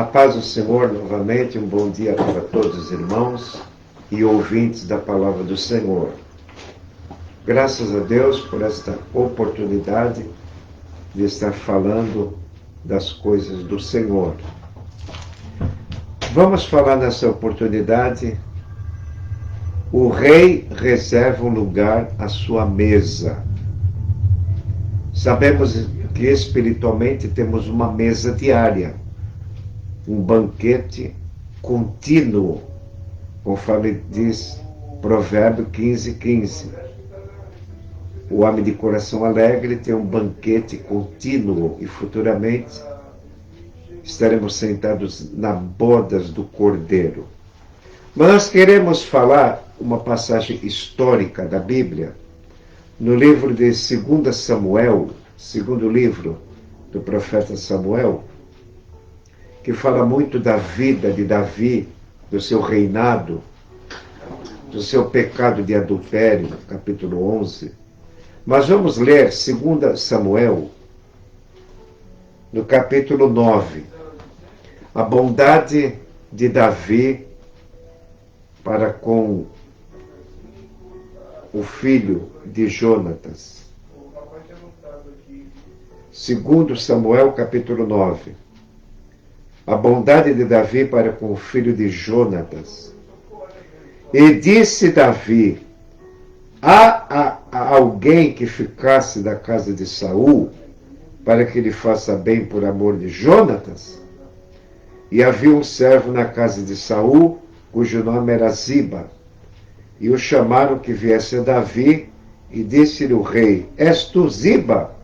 A paz do Senhor, novamente, um bom dia para todos os irmãos e ouvintes da palavra do Senhor. Graças a Deus por esta oportunidade de estar falando das coisas do Senhor. Vamos falar nessa oportunidade, o rei reserva um lugar à sua mesa. Sabemos que espiritualmente temos uma mesa diária, um banquete contínuo, conforme diz Provérbio 15:15. O homem de coração alegre tem um banquete contínuo e futuramente estaremos sentados nas bodas do Cordeiro. Mas nós queremos falar uma passagem histórica da Bíblia, no livro de 2 Samuel, segundo livro do profeta Samuel, que fala muito da vida de Davi, do seu reinado, do seu pecado de adultério, capítulo 11. Mas vamos ler 2 Samuel, no capítulo 9. A bondade de Davi para com o filho de Jonatas. 2 Samuel, capítulo 9. A bondade de Davi para com o filho de Jonatas. E disse Davi: há alguém que ficasse da casa de Saul, para que lhe faça bem por amor de Jonatas? E havia um servo na casa de Saul, cujo nome era Ziba. E o chamaram que viesse a Davi, e disse-lhe o rei: és tu Ziba?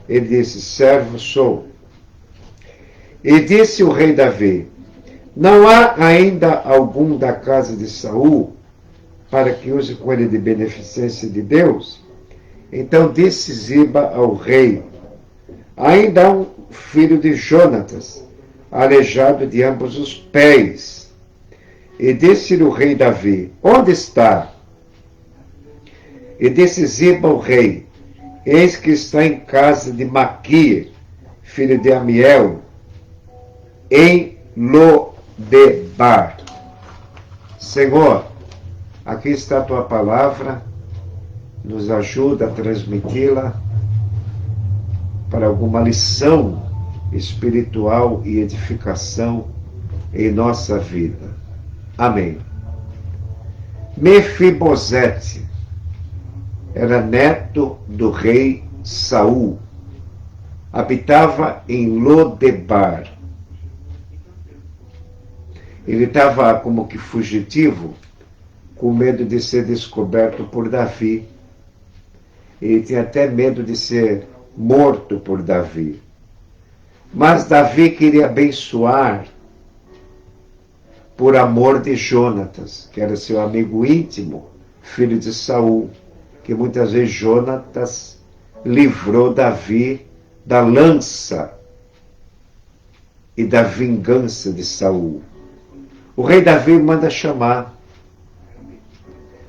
Ele disse: servo sou. E disse o rei Davi: não há ainda algum da casa de Saul, para que use com ele de beneficência de Deus? Então disse Ziba ao rei: ainda há um filho de Jonatas, aleijado de ambos os pés. E disse-lhe o rei Davi: onde está? E disse Ziba ao rei: eis que está em casa de Maquir, filho de Amiel, em Lodebar. Senhor, aqui está a tua palavra, nos ajuda a transmiti-la para alguma lição espiritual e edificação em nossa vida. Amém. Mefibosete era neto do rei Saul. Habitava em Lodebar. Ele estava como que fugitivo, com medo de ser descoberto por Davi. Ele tinha até medo de ser morto por Davi. Mas Davi queria abençoar por amor de Jonatas, que era seu amigo íntimo, filho de Saul, que muitas vezes Jonatas livrou Davi da lança e da vingança de Saul. O rei Davi manda chamar,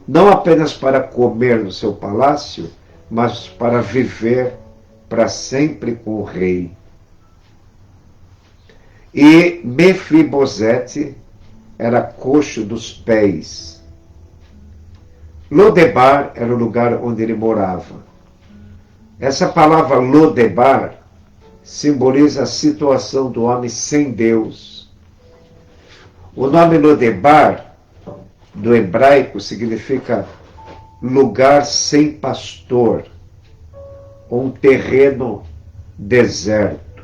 não apenas para comer no seu palácio, mas para viver para sempre com o rei. E Mefibosete era coxo dos pés. Lodebar era o lugar onde ele morava. Essa palavra Lodebar simboliza a situação do homem sem Deus. O nome Lodebar, do hebraico, significa lugar sem pastor, um terreno deserto.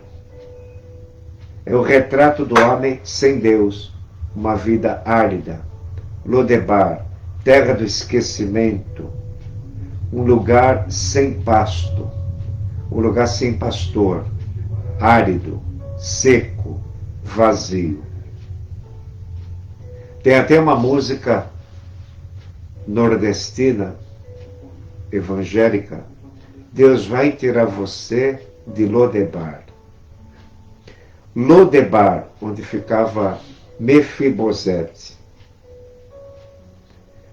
É o retrato do homem sem Deus, uma vida árida. Lodebar, terra do esquecimento, um lugar sem pasto, um lugar sem pastor, árido, seco, vazio. Tem até uma música nordestina, evangélica: Deus vai tirar você de Lodebar. Lodebar, onde ficava Mefibosete.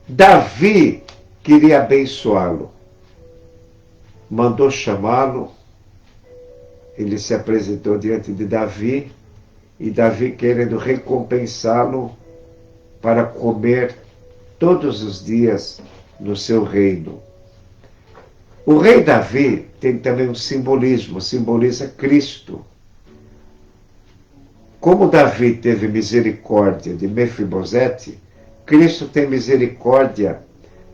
Davi queria abençoá-lo. Mandou chamá-lo. Ele se apresentou diante de Davi e Davi querendo recompensá-lo para comer todos os dias no seu reino. O rei Davi tem também um simbolismo, simboliza Cristo. Como Davi teve misericórdia de Mefibosete, Cristo tem misericórdia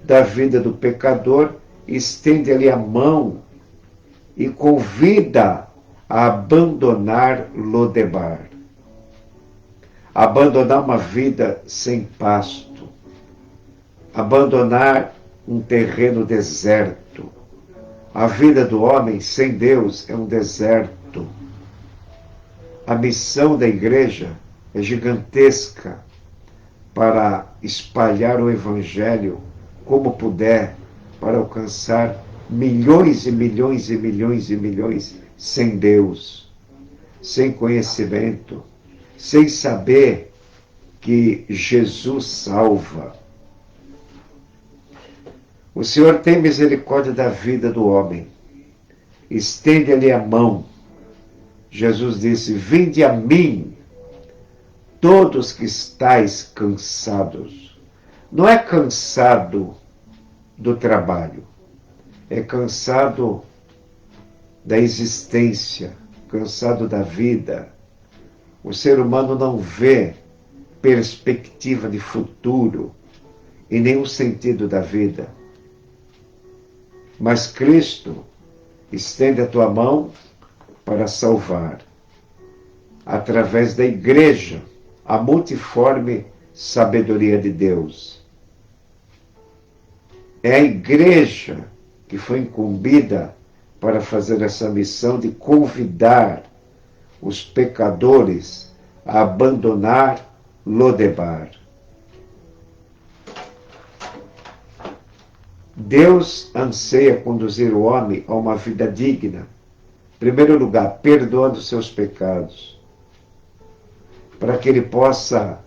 da vida do pecador, estende-lhe a mão e convida a abandonar Lodebar. Abandonar uma vida sem pasto. Abandonar um terreno deserto. A vida do homem sem Deus é um deserto. A missão da igreja é gigantesca para espalhar o evangelho como puder, para alcançar milhões e milhões e milhões e milhões sem Deus, sem conhecimento, sem saber que Jesus salva. O Senhor tem misericórdia da vida do homem. Estende-lhe a mão. Jesus disse: vinde a mim, todos que estáis cansados. Não é cansado do trabalho, é cansado da existência, cansado da vida. O ser humano não vê perspectiva de futuro e nenhum sentido da vida. Mas Cristo estende a tua mão para salvar, através da igreja, a multiforme sabedoria de Deus. É a igreja que foi incumbida para fazer essa missão de convidar os pecadores a abandonar Lodebar. Deus anseia conduzir o homem a uma vida digna. Em primeiro lugar, perdoando seus pecados, para que ele possa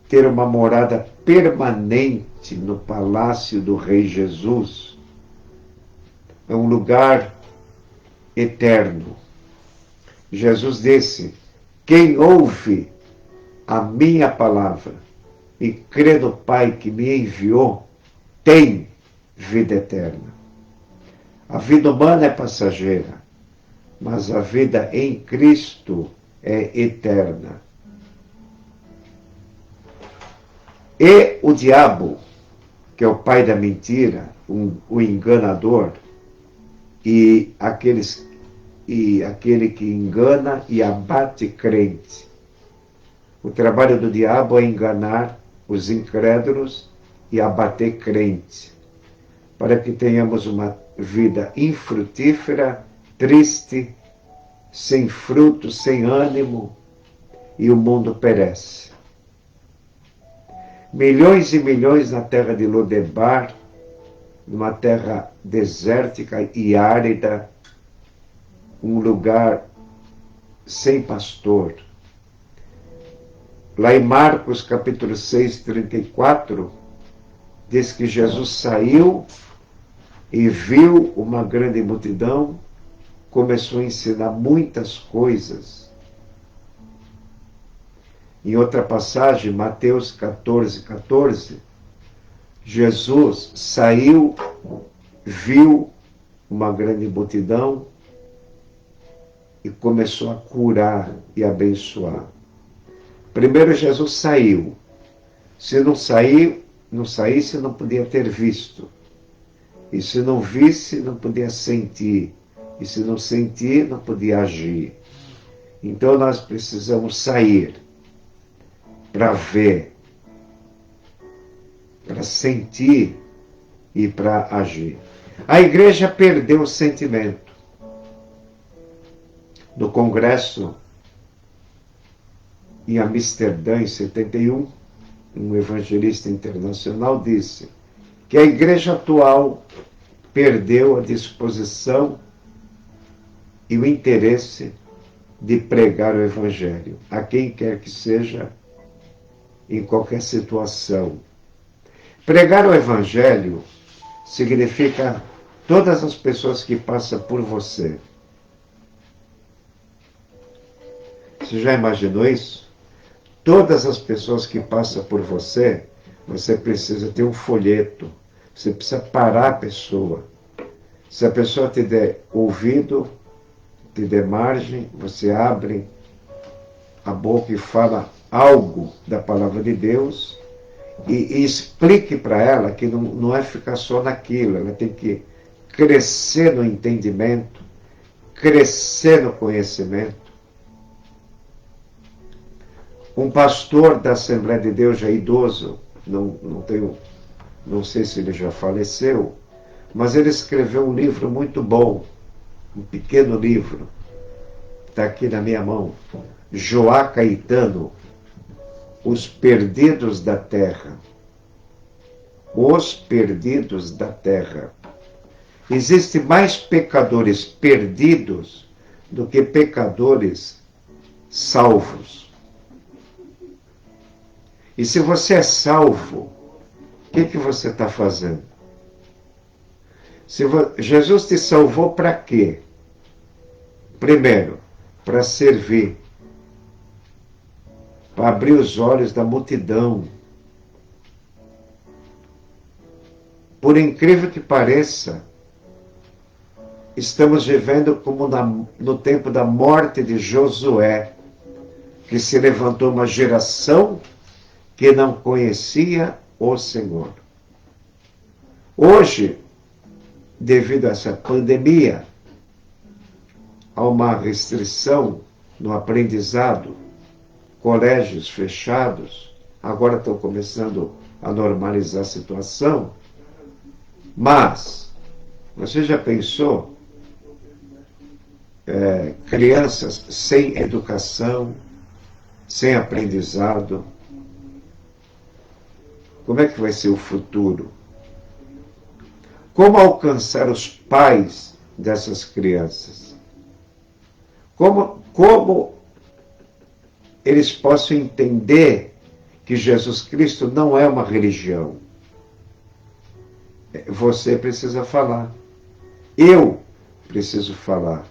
ter uma morada permanente no palácio do Rei Jesus. É um lugar eterno. Jesus disse: quem ouve a minha palavra e crê no Pai que me enviou, tem vida eterna. A vida humana é passageira, mas a vida em Cristo é eterna. E o diabo, que é o pai da mentira, o enganador, e aquele que engana e abate crente. O trabalho do diabo é enganar os incrédulos e abater crente, para que tenhamos uma vida infrutífera, triste, sem fruto, sem ânimo, e o mundo perece. Milhões e milhões na terra de Lodebar, numa terra desértica e árida, um lugar sem pastor. Lá em Marcos capítulo 6, 34, diz que Jesus saiu e viu uma grande multidão, começou a ensinar muitas coisas. Em outra passagem, Mateus 14, 14, Jesus saiu, viu uma grande multidão e começou a curar e abençoar. Primeiro Jesus saiu. Se não saísse, não podia ter visto. E se não visse, não podia sentir. E se não sentir, não podia agir. Então nós precisamos sair para ver, para sentir e para agir. A igreja perdeu o sentimento. No congresso em Amsterdã, em 71, um evangelista internacional disse que a igreja atual perdeu a disposição e o interesse de pregar o evangelho a quem quer que seja, em qualquer situação. Pregar o evangelho significa todas as pessoas que passam por você. Você já imaginou isso? Todas as pessoas que passam por você, você precisa ter um folheto. Você precisa parar a pessoa. Se a pessoa te der ouvido, te der margem, você abre a boca e fala algo da palavra de Deus e explique para ela que não é ficar só naquilo, ela tem que crescer no entendimento, crescer no conhecimento. Um pastor da Assembleia de Deus, já idoso, não sei se ele já faleceu, mas ele escreveu um livro muito bom, um pequeno livro, está aqui na minha mão, Joá Caetano, Os Perdidos da Terra. Os Perdidos da Terra. Existem mais pecadores perdidos do que pecadores salvos. E se você é salvo, o que você está fazendo? Jesus te salvou para quê? Primeiro, para servir, para abrir os olhos da multidão. Por incrível que pareça, estamos vivendo como no tempo da morte de Josué, que se levantou uma geração que não conhecia o Senhor. Hoje, devido a essa pandemia, há uma restrição no aprendizado, colégios fechados, agora estão começando a normalizar a situação, mas você já pensou crianças sem educação, sem aprendizado? Como é que vai ser o futuro? Como alcançar os pais dessas crianças? Como eles possam entender que Jesus Cristo não é uma religião? Você precisa falar. Eu preciso falar.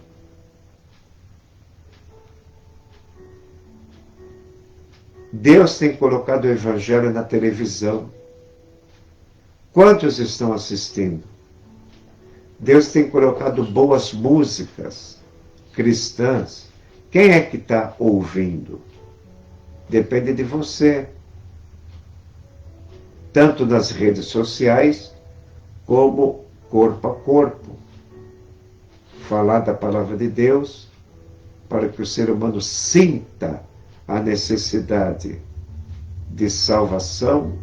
Deus tem colocado o Evangelho na televisão. Quantos estão assistindo? Deus tem colocado boas músicas cristãs. Quem é que está ouvindo? Depende de você. Tanto nas redes sociais, como corpo a corpo. Falar da palavra de Deus para que o ser humano sinta a necessidade de salvação.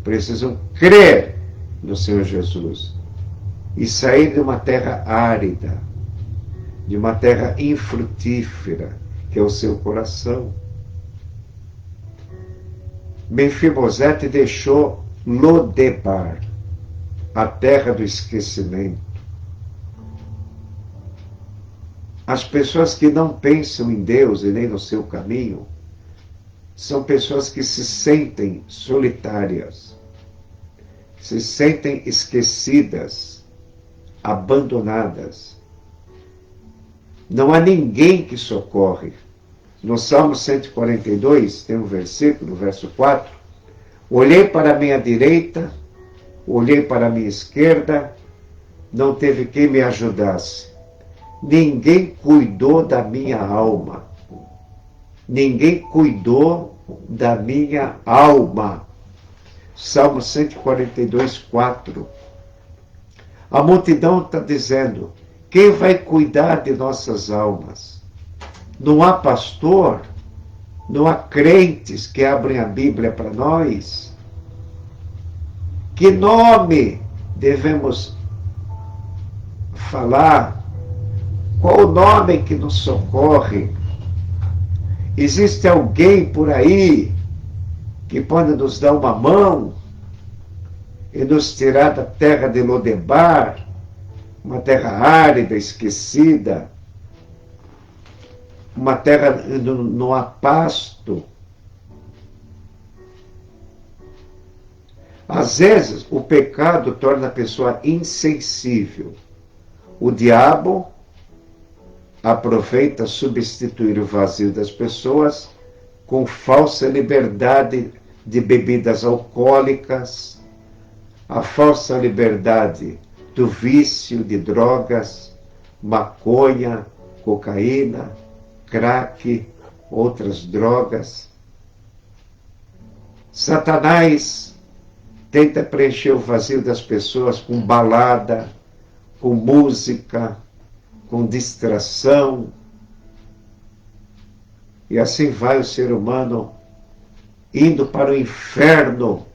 Precisam crer no Senhor Jesus e sair de uma terra árida, de uma terra infrutífera, que é o seu coração. Mefibosete deixou Lodebar, a terra do esquecimento. As pessoas que não pensam em Deus e nem no seu caminho são pessoas que se sentem solitárias, se sentem esquecidas, abandonadas. Não há ninguém que socorre. No Salmo 142, tem um versículo, verso 4, olhei para a minha direita, olhei para a minha esquerda, não teve quem me ajudasse. Ninguém cuidou da minha alma. Ninguém cuidou da minha alma. Salmo 142, 4. A multidão está dizendo, quem vai cuidar de nossas almas? Não há pastor, não há crentes que abrem a Bíblia para nós. Que nome devemos falar? Qual o nome que nos socorre? Existe alguém por aí que pode nos dar uma mão e nos tirar da terra de Lodebar, uma terra árida, esquecida, uma terra não há pasto? Às vezes, o pecado torna a pessoa insensível. O diabo aproveita substituir o vazio das pessoas com falsa liberdade de bebidas alcoólicas, a falsa liberdade do vício de drogas, maconha, cocaína, crack, outras drogas. Satanás tenta preencher o vazio das pessoas com balada, com música, com distração. E assim vai o ser humano indo para o inferno,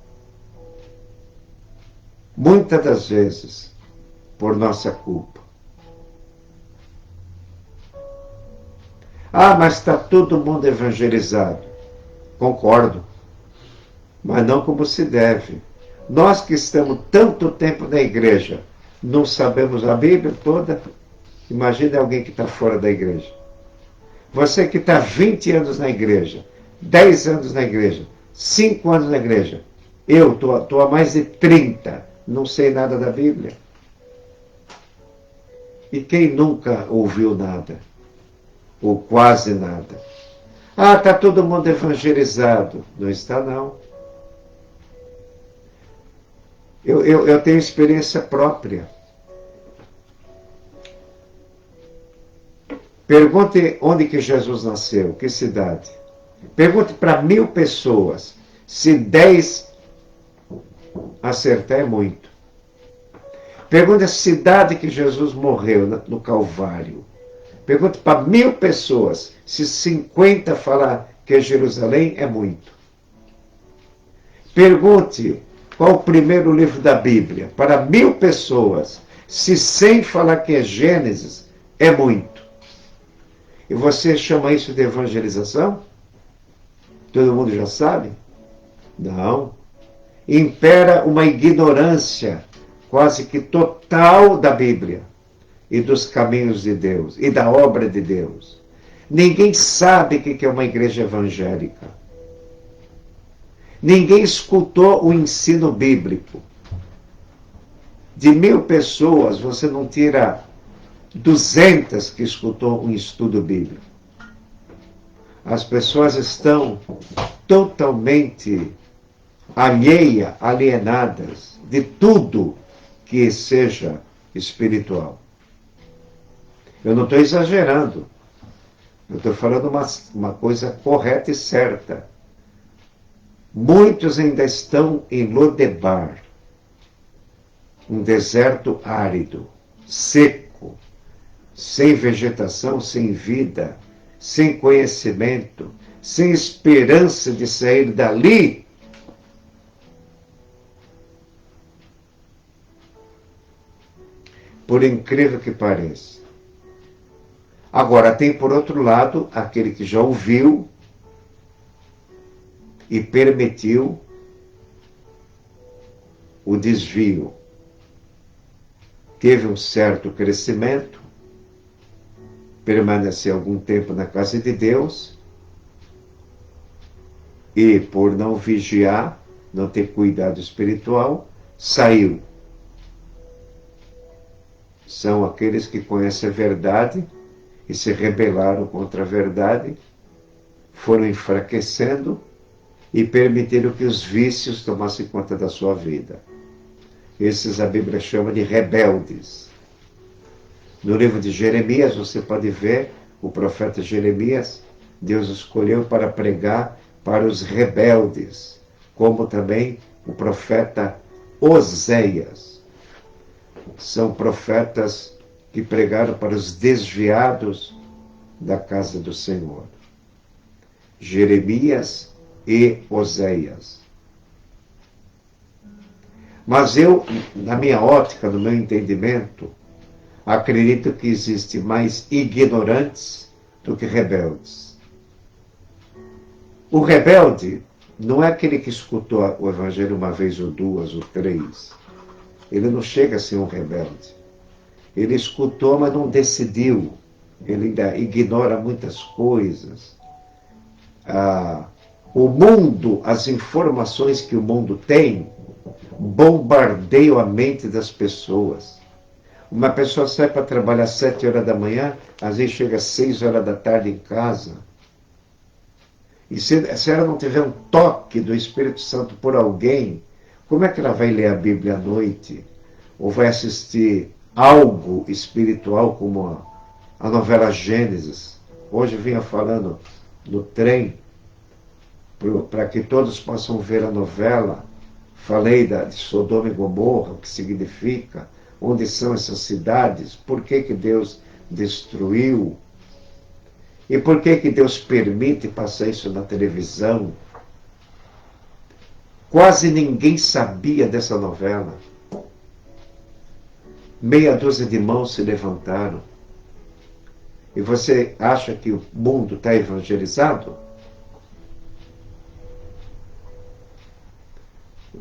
muitas das vezes, por nossa culpa. Ah, mas está todo mundo evangelizado. Concordo, mas não como se deve. Nós que estamos tanto tempo na igreja, não sabemos a Bíblia toda. Imagine alguém que está fora da igreja. Você que está 20 anos na igreja, 10 anos na igreja, 5 anos na igreja. Eu estou há mais de 30, não sei nada da Bíblia. E quem nunca ouviu nada? Ou quase nada? Ah, está todo mundo evangelizado. Não está, não. Eu tenho experiência própria. Pergunte onde que Jesus nasceu, que cidade. Pergunte para 1000 pessoas. Se 10 acertar é muito. Pergunte a cidade que Jesus morreu no Calvário. Pergunte para 1000 pessoas. Se 50 falar que é Jerusalém, é muito. Pergunte qual o primeiro livro da Bíblia. Para 1000 pessoas. Se 100 falar que é Gênesis, é muito. E você chama isso de evangelização? Todo mundo já sabe? Não. Impera uma ignorância quase que total da Bíblia e dos caminhos de Deus e da obra de Deus. Ninguém sabe o que é uma igreja evangélica. Ninguém escutou o ensino bíblico. De 1000 pessoas, você não tira 200 que escutou um estudo bíblico. As pessoas estão totalmente alienadas de tudo que seja espiritual. Eu não estou exagerando. Eu estou falando uma coisa correta e certa. Muitos ainda estão em Lodebar, um deserto árido, seco, sem vegetação, sem vida, sem conhecimento, sem esperança de sair dali. Por incrível que pareça. Agora, tem por outro lado aquele que já ouviu e permitiu o desvio. Teve um certo crescimento, permaneceu algum tempo na casa de Deus e, por não vigiar, não ter cuidado espiritual, saiu. São aqueles que conhecem a verdade e se rebelaram contra a verdade, foram enfraquecendo e permitiram que os vícios tomassem conta da sua vida. Esses a Bíblia chama de rebeldes. No livro de Jeremias, você pode ver o profeta Jeremias, Deus escolheu para pregar para os rebeldes, como também o profeta Oséias. São profetas que pregaram para os desviados da casa do Senhor. Jeremias e Oséias. Mas eu, na minha ótica, no meu entendimento, acredito que existe mais ignorantes do que rebeldes. O rebelde não é aquele que escutou o evangelho uma vez ou duas ou três. Ele não chega a ser um rebelde. Ele escutou, mas não decidiu. Ele ainda ignora muitas coisas. O mundo, as informações que o mundo tem, bombardeiam a mente das pessoas. Uma pessoa sai para trabalhar às 7 horas da manhã, às vezes chega às 6 horas da tarde em casa. E se ela não tiver um toque do Espírito Santo por alguém, como é que ela vai ler a Bíblia à noite? Ou vai assistir algo espiritual como a novela Gênesis? Hoje eu vinha falando no trem, para que todos possam ver a novela. Falei de Sodoma e Gomorra, o que significa, onde são essas cidades, por que Deus destruiu, e por que Deus permite passar isso na televisão. Quase ninguém sabia dessa novela. Meia dúzia de mãos se levantaram. E você acha que o mundo está evangelizado?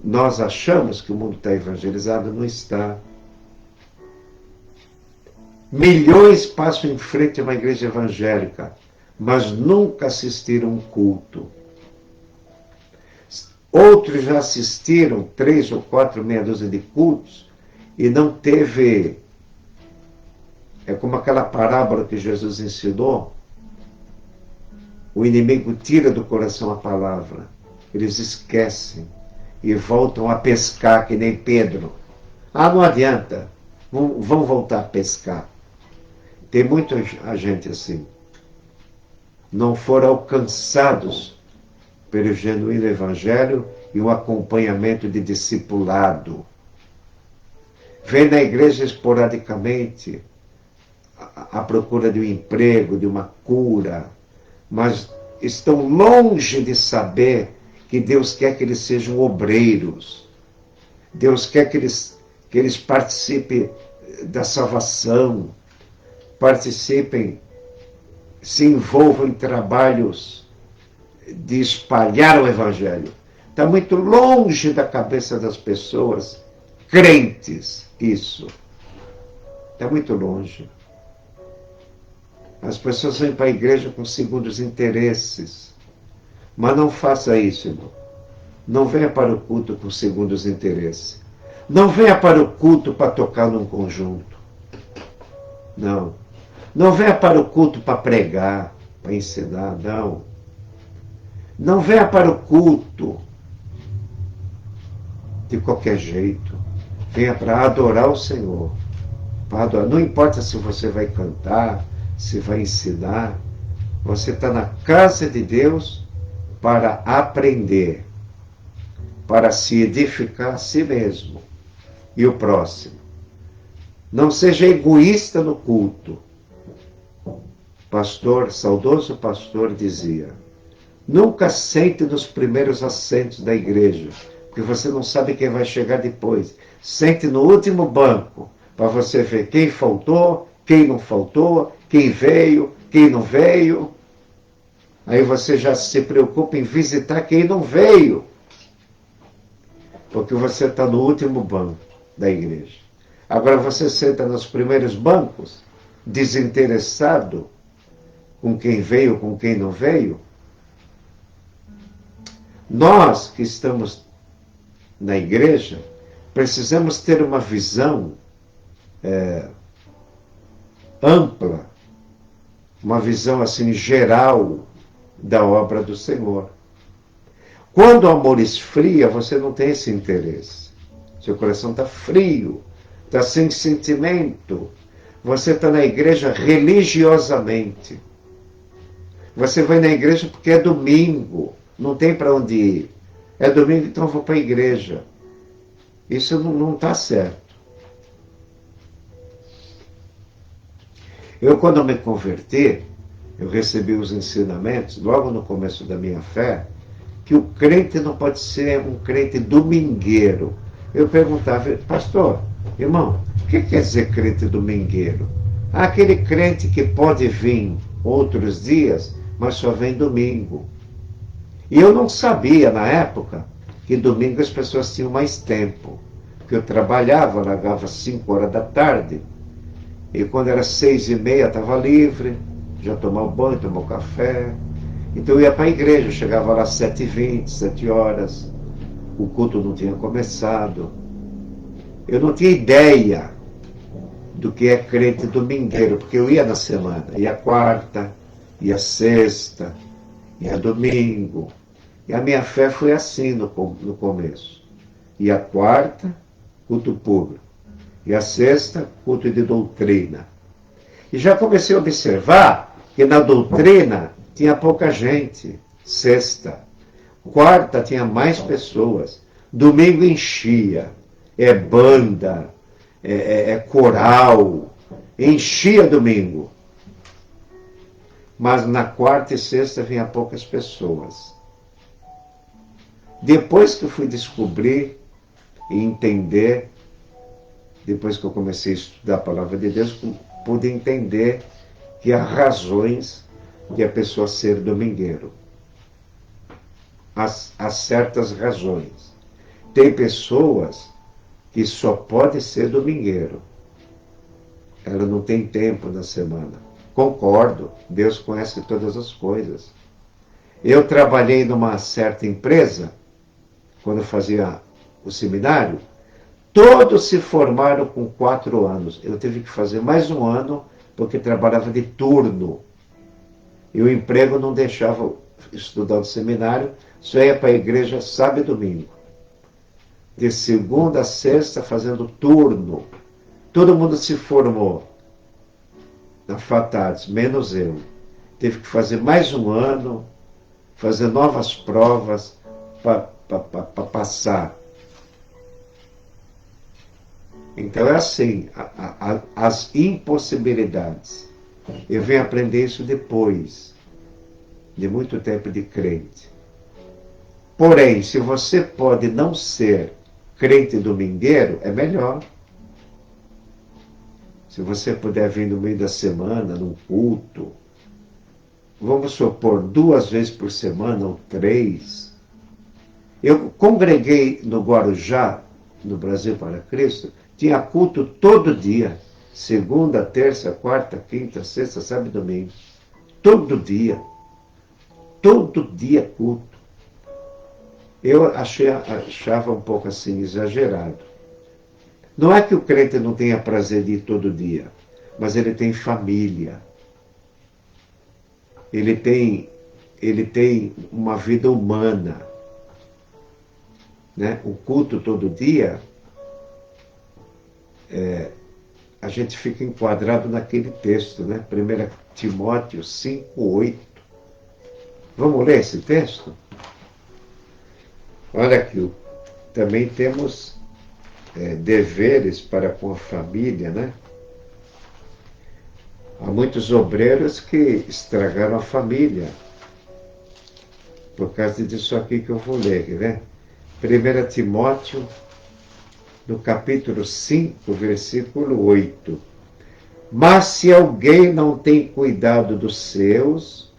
Nós achamos que o mundo está evangelizado, não está. Milhões passam em frente a uma igreja evangélica, mas nunca assistiram um culto. Outros já assistiram 3 ou 4, meia dúzia de cultos e não teve... É como aquela parábola que Jesus ensinou. O inimigo tira do coração a palavra. Eles esquecem e voltam a pescar, que nem Pedro. Ah, não adianta. Vão voltar a pescar. Tem muita gente assim. Não foram alcançados pelo genuíno evangelho e o acompanhamento de discipulado. Vem na igreja esporadicamente à procura de um emprego, de uma cura, mas estão longe de saber que Deus quer que eles sejam obreiros. Deus quer que eles participem da salvação, participem, se envolvam em trabalhos de espalhar o Evangelho. Está muito longe da cabeça das pessoas crentes, isso. Está muito longe. As pessoas vêm para a igreja com segundos interesses. Mas não faça isso, irmão. Não venha para o culto com segundos interesses. Não venha para o culto para tocar num conjunto. Não. Não venha para o culto para pregar, para ensinar, não. Não venha para o culto de qualquer jeito. Venha para adorar o Senhor. Para adorar. Não importa se você vai cantar, se vai ensinar. Você está na casa de Deus para aprender, para se edificar a si mesmo e o próximo. Não seja egoísta no culto. Saudoso pastor dizia: nunca sente nos primeiros assentos da igreja, porque você não sabe quem vai chegar depois. Sente no último banco, para você ver quem faltou, quem não faltou, quem veio, quem não veio. Aí você já se preocupa em visitar quem não veio, porque você está no último banco da igreja. Agora você senta nos primeiros bancos, desinteressado com quem veio, com quem não veio. Nós que estamos na igreja, precisamos ter uma visão ampla, uma visão assim geral da obra do Senhor. Quando o amor esfria, você não tem esse interesse. Seu coração está frio, está sem sentimento. Você está na igreja religiosamente. Você vai na igreja porque é domingo, não tem para onde ir. É domingo, então eu vou para a igreja. Isso não está certo. Eu, quando me converti, eu recebi os ensinamentos, logo no começo da minha fé, que o crente não pode ser um crente domingueiro. Eu perguntava: pastor, irmão, o que quer dizer crente domingueiro? Aquele crente que pode vir outros dias, mas só vem domingo. E eu não sabia, na época, que domingo as pessoas tinham mais tempo. Porque eu trabalhava, largava 5 horas da tarde, e quando era 6h30 estava livre, já tomava banho, tomava café. Então eu ia para a igreja, eu chegava lá às 7h20, 7 horas, o culto não tinha começado. Eu não tinha ideia do que é crente domingueiro, porque eu ia na semana, ia quarta, ia sexta, ia domingo. E a minha fé foi assim no começo. Ia quarta, culto público. Ia sexta, culto de doutrina. E já comecei a observar que na doutrina tinha pouca gente. Sexta. Quarta tinha mais pessoas. Domingo enchia. É banda, é coral. Enchia domingo. Mas na quarta e sexta vinha poucas pessoas. Depois que eu fui descobrir e entender, depois que eu comecei a estudar a palavra de Deus, pude entender que há razões de a pessoa ser domingueiro. Há certas razões. Tem pessoas que só pode ser domingueiro. Ela não tem tempo na semana. Concordo, Deus conhece todas as coisas. Eu trabalhei numa certa empresa, quando eu fazia o seminário, todos se formaram com 4 anos. Eu tive que fazer mais um ano, porque trabalhava de turno. E o emprego não deixava estudar no seminário, só ia para a igreja sábado e domingo. De segunda a sexta, fazendo turno. Todo mundo se formou na faculdade, menos eu. Teve que fazer mais um ano, fazer novas provas para passar. Então é assim, as impossibilidades. Eu venho aprender isso depois de muito tempo de crente. Porém, se você pode não ser crente domingueiro, é melhor. Se você puder vir no meio da semana, num culto, vamos supor, 2 vezes por semana ou 3. Eu congreguei no Guarujá, no Brasil para Cristo, tinha culto todo dia. Segunda, terça, quarta, quinta, sexta, sábado e domingo. Todo dia. Todo dia culto. Eu achava um pouco assim exagerado. Não é que o crente não tenha prazer de ir todo dia, mas ele tem família. Ele tem uma vida humana. Né? O culto todo dia, a gente fica enquadrado naquele texto, né? 1 Timóteo 5:8. Vamos ler esse texto? Olha aqui, também temos deveres para com a família, né? Há muitos obreiros que estragaram a família por causa disso aqui que eu vou ler, né? 1 Timóteo, no capítulo 5, versículo 8. Mas se alguém não tem cuidado dos seus,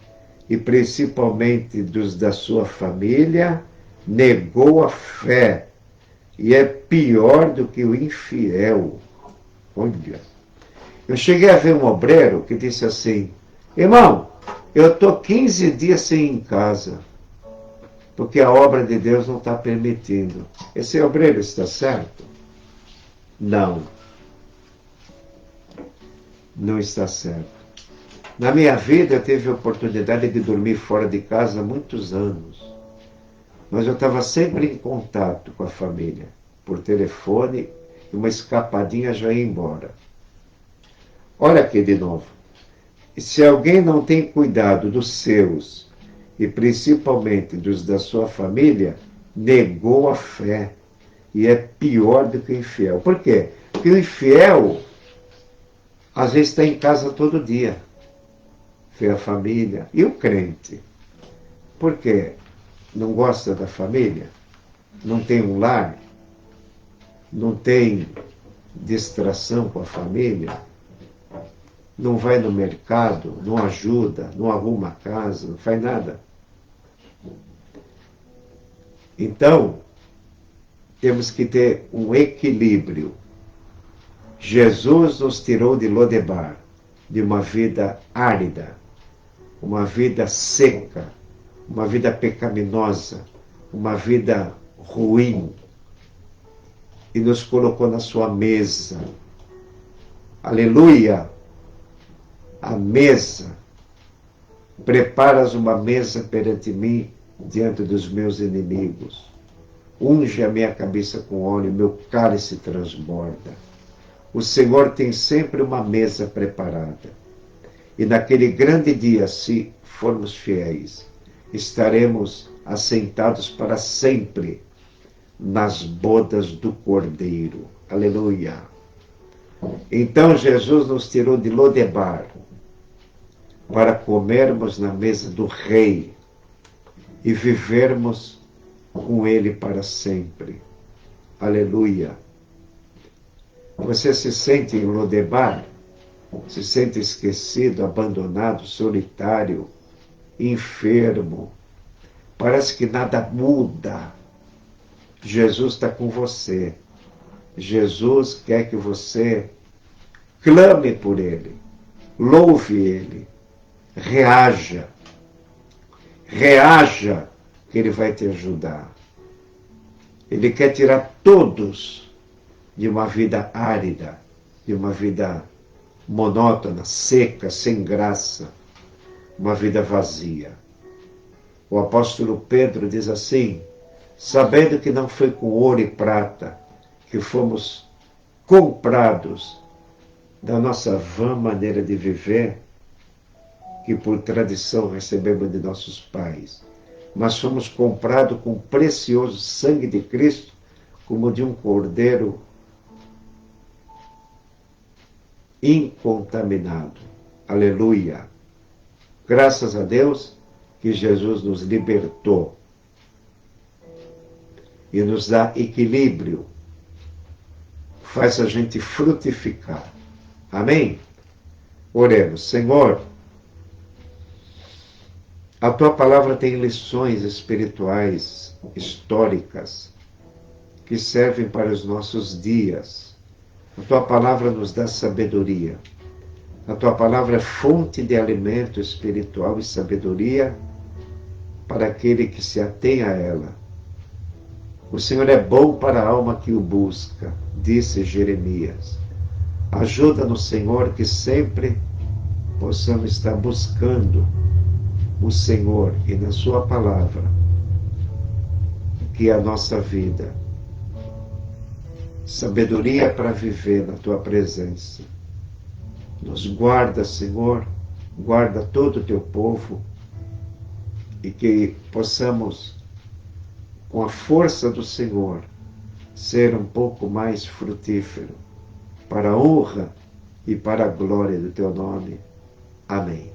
e principalmente dos da sua família, negou a fé, e é pior do que o infiel. Olha, eu cheguei a ver um obreiro que disse assim: irmão, eu estou 15 dias sem ir em casa, porque a obra de Deus não está permitindo. Esse obreiro está certo? Não. Não está certo. Na minha vida eu tive a oportunidade de dormir fora de casa há muitos anos. Mas eu estava sempre em contato com a família, por telefone, e uma escapadinha já ia embora. Olha aqui de novo. E se alguém não tem cuidado dos seus, e principalmente dos da sua família, negou a fé. E é pior do que o infiel. Por quê? Porque o infiel, às vezes, está em casa todo dia. Vê a família. E o crente? Por quê? Não gosta da família? Não tem um lar? Não tem distração com a família? Não vai no mercado? Não ajuda? Não arruma a casa? Não faz nada? Então, temos que ter um equilíbrio. Jesus nos tirou de Lodebar, de uma vida árida, uma vida seca, uma vida pecaminosa, uma vida ruim, e nos colocou na sua mesa. Aleluia! A mesa. Preparas uma mesa perante mim, diante dos meus inimigos. Unge a minha cabeça com óleo, meu cálice transborda. O Senhor tem sempre uma mesa preparada. E naquele grande dia, se formos fiéis, estaremos assentados para sempre nas bodas do Cordeiro. Aleluia! Então Jesus nos tirou de Lodebar para comermos na mesa do Rei e vivermos com Ele para sempre. Aleluia! Você se sente em Lodebar? Se sente esquecido, abandonado, solitário, enfermo? Parece que nada muda. Jesus está com você. Jesus quer que você clame por Ele, louve Ele, reaja, que Ele vai te ajudar. Ele quer tirar todos de uma vida árida, de uma vida monótona, seca, sem graça, uma vida vazia. O apóstolo Pedro diz assim: sabendo que não foi com ouro e prata que fomos comprados da nossa vã maneira de viver, que por tradição recebemos de nossos pais, mas fomos comprados com o precioso sangue de Cristo, como de um cordeiro incontaminado. Aleluia! Graças a Deus que Jesus nos libertou e nos dá equilíbrio, faz a gente frutificar. Amém? Oremos. Senhor, a Tua palavra tem lições espirituais, históricas, que servem para os nossos dias. A Tua palavra nos dá sabedoria. A Tua palavra é fonte de alimento espiritual e sabedoria para aquele que se atém a ela. O Senhor é bom para a alma que o busca, disse Jeremias. Ajuda-nos, Senhor, que sempre possamos estar buscando o Senhor e na Sua palavra, que é a nossa vida. Sabedoria para viver na Tua presença. Nos guarda, Senhor, guarda todo o Teu povo e que possamos, com a força do Senhor, ser um pouco mais frutífero, para a honra e para a glória do Teu nome. Amém.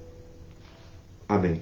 Amém.